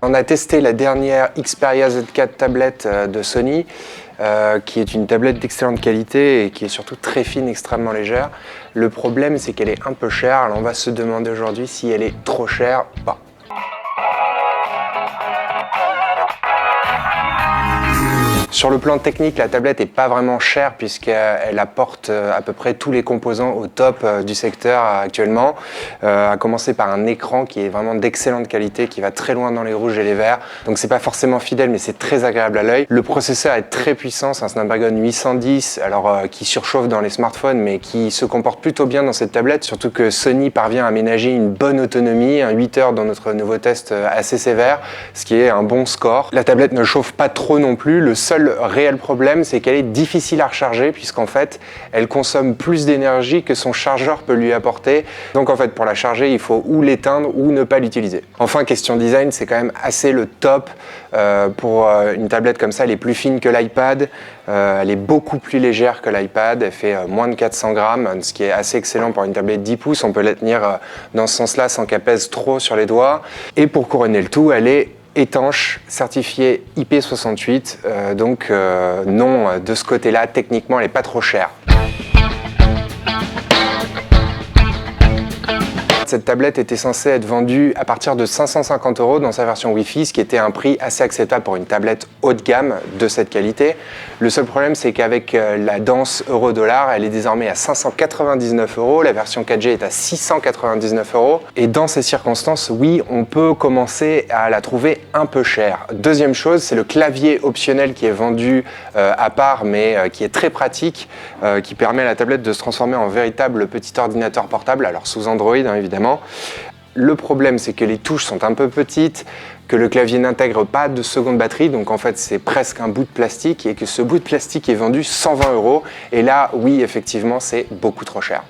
On a testé la dernière Xperia Z4 tablette de Sony, qui est une tablette d'excellente qualité et qui est surtout très fine, extrêmement légère. Le problème, c'est qu'elle est un peu chère. Alors on va se demander aujourd'hui si elle est trop chère ou pas. Sur le plan technique, la tablette n'est pas vraiment chère puisqu'elle apporte à peu près tous les composants au top du secteur actuellement. À commencer par un écran qui est vraiment d'excellente qualité, qui va très loin dans les rouges et les verts. Donc c'est pas forcément fidèle, mais c'est très agréable à l'œil. Le processeur est très puissant, c'est un Snapdragon 810, qui surchauffe dans les smartphones, mais qui se comporte plutôt bien dans cette tablette. Surtout que Sony parvient à ménager une bonne autonomie, 8 heures dans notre nouveau test assez sévère, ce qui est un bon score. La tablette ne chauffe pas trop non plus. Le seul réel problème, c'est qu'elle est difficile à recharger puisqu'en fait, elle consomme plus d'énergie que son chargeur peut lui apporter. Donc en fait, pour la charger, il faut ou l'éteindre ou ne pas l'utiliser. Enfin, question design, c'est quand même assez le top. Pour une tablette comme ça, elle est plus fine que l'iPad. Elle est beaucoup plus légère que l'iPad. Elle fait moins de 400 grammes, ce qui est assez excellent pour une tablette 10 pouces. On peut la tenir dans ce sens-là sans qu'elle pèse trop sur les doigts. Et pour couronner le tout, elle est étanche, certifiée IP68, donc non, de ce côté-là, techniquement, elle n'est pas trop chère. Cette tablette était censée être vendue à partir de 550 € dans sa version Wi-Fi, ce qui était un prix assez acceptable pour une tablette haut de gamme de cette qualité. Le seul problème, c'est qu'avec la danse euro-dollar, elle est désormais à 599 €, la version 4G est à 699 €. Et dans ces circonstances, oui, on peut commencer à la trouver un peu chère. Deuxième chose, c'est le clavier optionnel qui est vendu à part, mais qui est très pratique, qui permet à la tablette de se transformer en véritable petit ordinateur portable, alors sous Android, hein, évidemment. Le problème, c'est que les touches sont un peu petites, que le clavier n'intègre pas de seconde batterie, donc en fait c'est presque un bout de plastique et que ce bout de plastique est vendu 120 €. Et là, oui, effectivement, c'est beaucoup trop cher.